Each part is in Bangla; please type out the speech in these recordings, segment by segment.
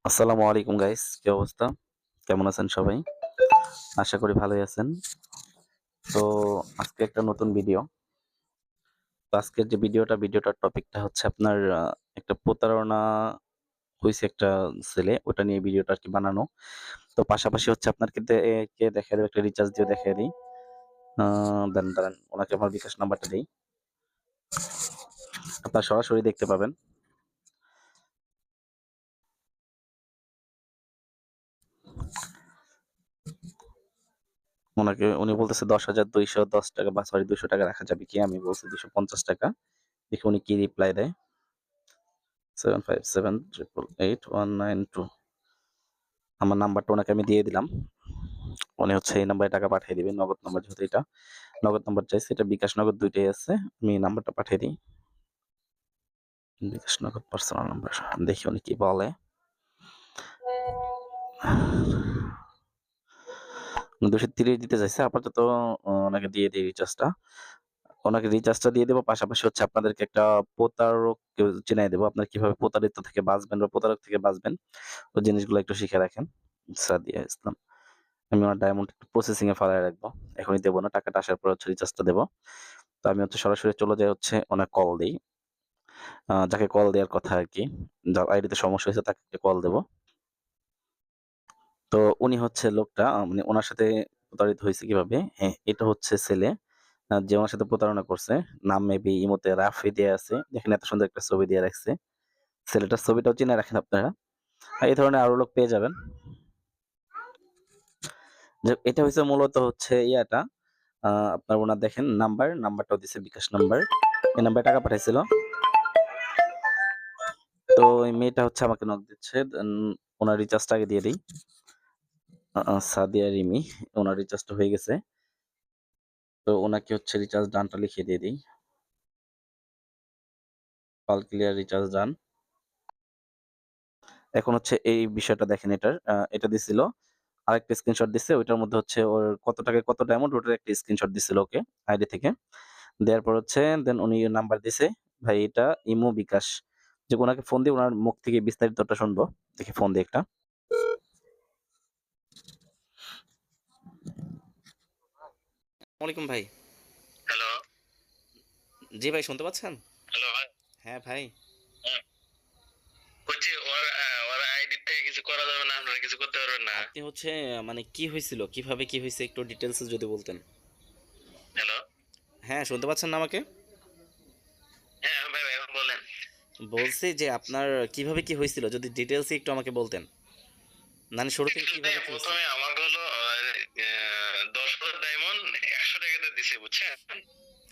আসসালামু আলাইকুম গাইস, কি অবস্থা? কেমন আছেন সবাই? আশা করি ভালোই আছেন। তো আজকে একটা নতুন ভিডিও। তো আজকের যে ভিডিওটার টপিকটা হচ্ছে আপনার একটা প্রতারণা হইছে একটা ছেলে, ওটা নিয়ে ভিডিওটা আরকি বানানো। তো পাশাপাশি হচ্ছে আপনাকে কে দেখায় দেব, একটা রিচার্জ দিয়ে দেখায় দেই। আ দাঁড়ান, ওনাকে আমার বিকাশ নাম্বারটা দেই। আপনারা সরাসরি দেখতে পাবেন। উনি বলতেছে ১০,২১০ টাকা বা সরি ৳২০০ রাখা যাবে কি? আমি বলছি ৳২৫০। দেখি উনি কি রিপ্লাই দেয়। 7578881992 আমার নাম্বারটা ওনাকে আমি দিয়ে দিলাম। উনি হচ্ছে এই নাম্বারে টাকা পাঠিয়ে দিবেন। নগদ নাম্বার যেহেতু এটা। নগদ নাম্বার চাইছে, এটা বিকাশ নগদ ২ টাই আছে। আমি নাম্বারটা পাঠিয়ে দিই। বিকাশ নগদ পার্সোনাল নাম্বার। দেখি উনি কি বলে। ২৩০ দিতে চাইছে। আপাতত ওনাকে দিয়ে দেই রিচার্জটা। ওনাকে রিচার্জটা দিয়ে দেব। পাশাপাশি হচ্ছে আপনাদেরকে একটা প্রতারক চিনাই দেব। আপনারা কিভাবে প্রতারিত থেকে বাঁচবেন বা প্রতারক থেকে বাঁচবেন, ওই জিনিসগুলো একটু শিখে রাখেন। সাদিয়া ইসলাম। আমি আমার ডায়মন্ড একটু প্রসেসিং এ ফালায় রাখবো। এখনই দেব না। টাকাটা আসার পর হচ্ছে রিচার্জটা দেব। তো আমি হচ্ছে সরাসরি চলে যাই, হচ্ছে ওনাকে কল দেই। যাকে কল দেওয়ার কথা আরকি। যার আইডিতে সমস্যা হয়েছে তাকে একটা কল দেব। তো উনি হচ্ছে লোকটা, মানে উনার সাথে প্রতারিত হইছে কিভাবে? হ্যাঁ, এটা হচ্ছে ছেলে যে উনার সাথে প্রতারণা করছে। নাম মেবি ইমোতে রাফি দেয়া আছে। দেখেন এত সুন্দর একটা ছবি দিয়ে রাখছে। ছেলেটার ছবিটাও চিনে রাখেন আপনারা। এই ধরনের আরো লোক পেয়ে যাবেন। এটা হইছে মূলত হচ্ছে ইয়াটা, আপনার উনার দেখেন নাম্বারটাও দিছে বিকাশ নাম্বার। এই নাম্বারে টাকা পাঠাইছিল। তো এই মেয়েটা হচ্ছে আমাকে নক দিচ্ছে। উনার রিচার্জটা আগে দিয়ে দেই। সাদিয়া রিমি, উনার রিচার্জটা হয়ে গেছে। তো উনাকে হচ্ছে রিচার্জ ডানটা লিখিয়ে দিয়ে দেই। অল ক্লিয়ার, রিচার্জ ডান। এখন হচ্ছে এই বিষয়টা দেখেন এটার, এটা দিছিল। আরেকটা স্ক্রিনশট দিছে। ওইটার মধ্যে হচ্ছে ওর কত টাকায় কত ডায়মন্ড, ওটার একটা স্ক্রিনশট দিছিল ওকে আইডি থেকে। দেওয়ার পর হচ্ছে দেন উনি নাম্বার দিছে। ভাই এটা ইমো বিকাশ। যে উনাকে ফোন দিয়ে উনার মুখ থেকে বিস্তারিতটা শুনবো। দেখি ফোন দিয়ে একটা। ওয়ালাইকুম ভাই। হ্যালো। জি ভাই, শুনতে পাচ্ছেন? হ্যালো ভাই। হ্যাঁ ভাই। হুম। বলছি ওর আইডি থেকে কিছু করা যাবে না, আপনারা কিছু করতে পারবেন না। আপনি হচ্ছে মানে কি হয়েছিল, কিভাবে কি হয়েছে একটু ডিটেলস যদি বলতেন। হ্যালো। হ্যাঁ, শুনতে পাচ্ছেন না আমাকে? হ্যাঁ ভাই, ভাই এখন বলেন। বলছি যে আপনার কিভাবে কি হয়েছিল যদি ডিটেলস একটু আমাকে বলতেন। মানে শুরু থেকে ডিটেলস কিভাবে দেখে কি হয়েছে। প্রথমে আমাকে হলো 10,000 ডায়মন্ড 100 টাকাতে দিছে, বুঝছেন?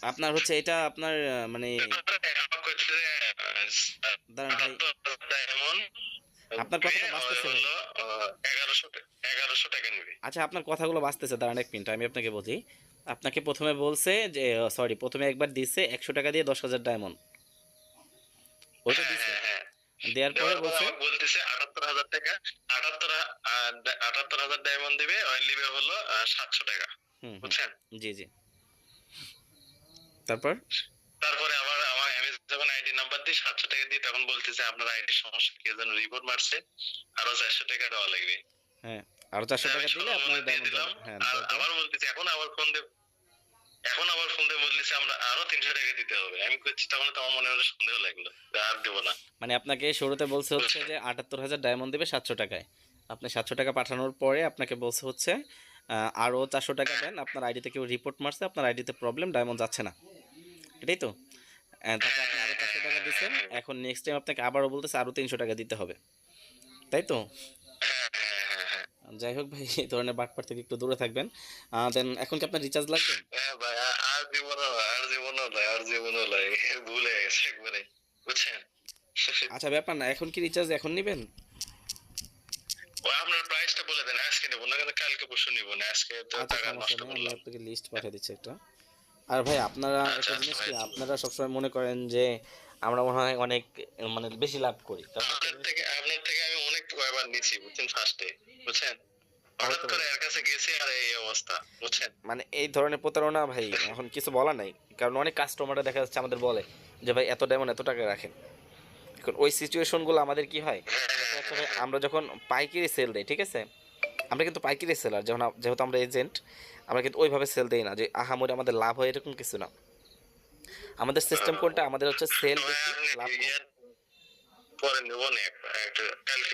আপনার হচ্ছে এটা আপনার মানে তারপরে আমাকে হচ্ছে যে দাঁড়ান ভাই, 78,000 ডায়মন্ড আপনার দিবে, কথাটা আর বাজতেছে ভাই। হলো 1100 টাকা নিবে। আচ্ছা, আপনার কথাগুলো বাজতেছে, দাঁড়ান এক মিনিট আমি আপনাকে বলি। আপনাকে প্রথমে বলছে যে সরি, প্রথমে একবার দিছে ১০০ টাকা দিয়ে ১০,০০০ ডায়মন্ড, ওইটা হ্যাঁ দিছে। হ্যাঁ হ্যাঁ। দেওয়ার পরে দেওয়ার পর বলছে আমাকে বলতেছে 78,000 টাকা, 78,000 ডায়মন্ড দিবে, অয়েল দিবে হলো 700 টাকা, হুম হুম, বুঝছেন? জি জি, তারপর তারপরে আবার আমি যখন আইডি নাম্বার দিই 700 টাকা দিই, তখন বলতেছে আপনার আইডির সমস্যা, কে যেন রিপোর্ট মারছে, আরো 400 টাকা দেওয়া লাগবে। হ্যাঁ, আরো ৪০০ আমি টাকা দিলে 16 আপনার বলে দিয়ে ডায়মন্ড দিলাম। হবে। হ্যাঁ, আর দেওয়ার পর আবার বলতেছে এখন আবার ফোন দিয়ে বলতেছে আমরা আরো 300 টাকা দিতে হবে। আমি কইছি, তখন তো আমার মনে হলো সন্দেহ লাগলো, আর দেবো না, মানে আপনাকে শুরুতে বলছে হচ্ছে বুঝছেন? যে ৭৮,০০০ ডায়মন্ড দেবে ৭০০ টাকায়। আপনি ৭০০ টাকা পাঠানোর পরে আপনাকে বলছে হচ্ছে আরো ৪০০ টাকা দেন, আপনার আইডিতে কেউ রিপোর্ট মারছে, আপনার আইডিতে প্রবলেম, ডায়মন্ড যাচ্ছে না, এটাই তো। তারপর আপনি আরো ৪০০ টাকা দিচ্ছেন। এখন নেক্সট টাইম আপনাকে আবারও বলতেছে আরো ৩০০ টাকা দিতে হবে, তাই তো? হ্যাঁ যাই হোক ভাই, এই ধরনের বাটপার থেকে একটু দূরে থাকবেন। দেন এখন কি আপনার রিচার্জ লাগবে? ভাই, আর জীবনও নয়, ভুল হয়ে গেছে একবারে, বুঝছেন? আচ্ছা, ব্যাপার না, এখন কি রিচার্জ এখন নেবেন? ও আপনার প্রাইসটা বলে দেন, আজকে নেবো না, কিন্তু কালকে পরশু নিবো না, আজকে তো আচ্ছা, টাকা সমস্যা নষ্ট নেই, আমি করলাম। আপনাকে লিস্ট পাঠিয়ে দিচ্ছি একটা। আর ভাই, আপনারা আচ্ছা একটা আচ্ছা জিনিস ভাই। কি, আপনারা সবসময় মনে করেন যে আমরা মনে হয় অনেক মানে বেশি লাভ করি, কারণ একটা আপনার জিনিস থেকে কি, আপনার থেকে আমি অনেক কয়বার নিছি, বুঝছেন, ফার্স্টে, বুঝছেন? হঠাৎ হয়তো করে এর কাছে গেছি আর এই অবস্থা, বুঝছেন? মানে এই ধরনের প্রতারণা ভাই এখন কিছু বলার নাই। কারণ অনেক কাস্টমাররা দেখা যাচ্ছে আমাদের বলে যে ভাই এত ডায়মন্ড এত টাকা রাখেন। এখন ওই সিচুয়েশন গুলো আমাদের কি হয়, হ্যাঁ, দেখা হ্যাঁ, যাচ্ছে হ্যাঁ, ভাই হ্যাঁ। আমরা যখন পাইকারি সেল দেই, ঠিক আছে, আমরা কিন্তু পাইকারি সেলার, যখন যেহেতু আমরা এজেন্ট, আমরা কিন্তু ওইভাবে সেল দেই না যে আহামরি আমাদের লাভ হয় এরকম কিছু না। আমাদের সিস্টেম কোনটা, আমাদের হচ্ছে সেল তো ভাই বেশি আপনি লাভ কম। ইয়ার পরে নেবো নি একটা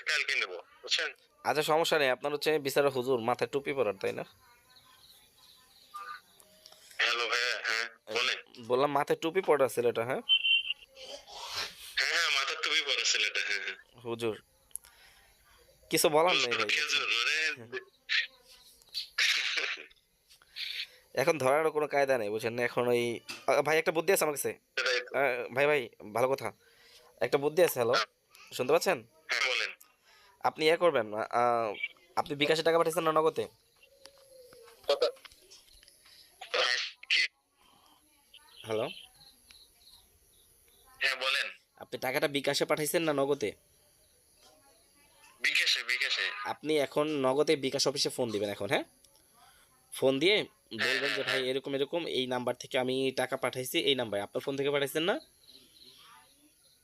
কালকে নেবো, বুঝছেন? আচ্ছা সমস্যা নেই, আপনার হচ্ছে বিচারা হুজুর মাথায় টুপি পরার, তাই না? হ্যালো ভাইয়া, হ্যাঁ, এই বলেন। বললাম মাথায় টুপি পরা ছেলেটা, হ্যাঁ হ্যাঁ, হ্যাঁ, মাথার টুপি পরা ছেলেটা, হ্যাঁ, হ্যাঁ। হুজুর, কিছু বলার নেই হুজুর, ভাই, বুঝছেন? খেজুর ওরে এখন ধরারও কোনো কায়দা নেই, বুঝছেন না? এখন ওই ভাই একটা বুদ্ধি আছে আমার কাছে। সেটাই তো। ভাই ভাই, ভালো কথা, একটা বুদ্ধি আছে। হ্যালো, হ্যাঁ, শুনতে পাচ্ছেন? হ্যাঁ, বলেন। আপনি ইয়ে করবেন, আপনি বিকাশে টাকা পাঠিয়েছেন না নগদে? কথা হ্যাঁ, কি? হ্যালো, হ্যাঁ, বলেন। আপনি টাকাটা বিকাশে পাঠাইছেন না নগদে? বিকাশে, বিকাশে। আপনি এখন নগদে বিকাশ অফিসে ফোন দিবেন এখন, হ্যাঁ? ফোন দিয়ে হ্যাঁ, বলবেন হ্যাঁ, যে ভাই হ্যাঁ। এরকম এরকম এই নাম্বার থেকে আমি টাকা পাঠাইছি, এই নাম্বার আপনার ফোন থেকে পাঠাইছেন না?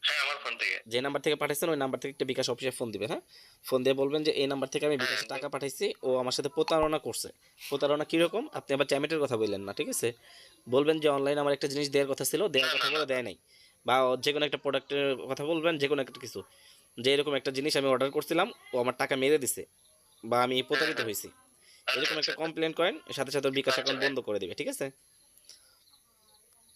হ্যাঁ, আমার ফোন থেকে। যে নাম্বার থেকে পাঠাইছেন ওই নাম্বার থেকে একটা বিকাশ অফিসে ফোন দিবেন, হ্যাঁ? ফোন দিয়ে বলবেন যে এই নাম্বার থেকে আমি হ্যাঁ, বিকাশে টাকা পাঠাইছি, ও আমার সাথে প্রতারণা করছে। প্রতারণা কিরকম, আপনি আবার ট্যামেটের কথা বললেন না, ঠিক আছে? বলবেন যে অনলাইনে আমার একটা জিনিস দেওয়ার কথা ছিল, না, দেওয়ার কথা না, না, বলে না। দেয় নাই। বা যে কোনো একটা প্রোডাক্টের কথা বলবেন, যে কোনো একটা কিছু, যে এরকম একটা জিনিস আমি অর্ডার করছিলাম, ও আমার টাকা মেরে দিছে, বা আমি হ্যাঁ, প্রতারিত হ্যাঁ। হয়েছি, আচ্ছা, এরকম আচ্ছা, একটা আচ্ছা। কমপ্লেন করেন, সাথে সাথে ওর বিকাশ আচ্ছা অ্যাকাউন্ট ভাই। বন্ধ করে দিবে, ঠিক আছে?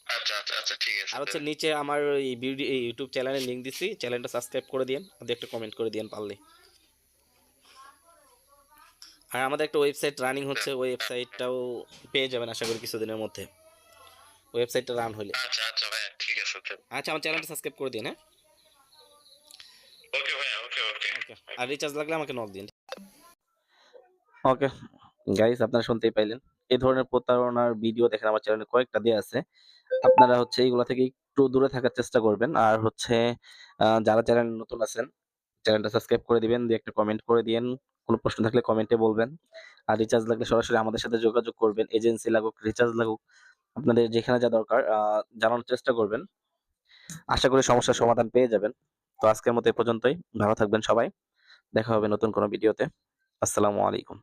আচ্ছা, আচ্ছা, আচ্ছা, ঠিক আছে আর হচ্ছে তাহলে। নিচে আমার এই এই ইউটিউব চ্যানেলের লিঙ্ক দিছি, চ্যানেলটা সাবস্ক্রাইব করে দিন, আর একটা কমেন্ট করে দিন পারলে। আর আমাদের একটা ওয়েবসাইট রানিং হচ্ছে, ওই ওয়েবসাইটটাও পেয়ে যাবেন আশা করি কিছুদিনের মধ্যে, ওয়েবসাইটটা রান হলে। আচ্ছা, আচ্ছা ভাইয়া, ঠিক আছে তাহলে। আচ্ছা আমার চ্যানেলটা সাবস্ক্রাইব করে দিন, হ্যাঁ? ওকে ভাইয়া, ওকে, ওকে। ওকে, আর রিচার্জ লাগলে আমাকে নক দিন। ওকে গাইস, আপনারা শুনতেই পাইলেন, এই ধরনের প্রতারণার ভিডিও দেখেন আমার চ্যানেলে কয়েকটা দেয়া আছে। আপনারা হচ্ছে এইগুলা থেকে একটু দূরে থাকার চেষ্টা করবেন। আর হচ্ছে যারা চ্যানেলে নতুন আছেন, চ্যানেলটা সাবস্ক্রাইব করে দিবেন, দিয়ে একটা কমেন্ট করে দিয়েন। কোনো প্রশ্ন থাকলে কমেন্টে বলবেন। আর রিচার্জ লাগলে সরাসরি আমাদের সাথে যোগাযোগ করবেন। এজেন্সি লাগুক, রিচার্জ লাগুক, আপনাদের যেখানে যা দরকার জানানোর চেষ্টা করবেন। আশা করি সমস্যার সমাধান পেয়ে যাবেন। তো আজকের মতো এ পর্যন্তই। ভালো থাকবেন সবাই। দেখা হবে নতুন কোনো ভিডিওতে। আসসালামু আলাইকুম।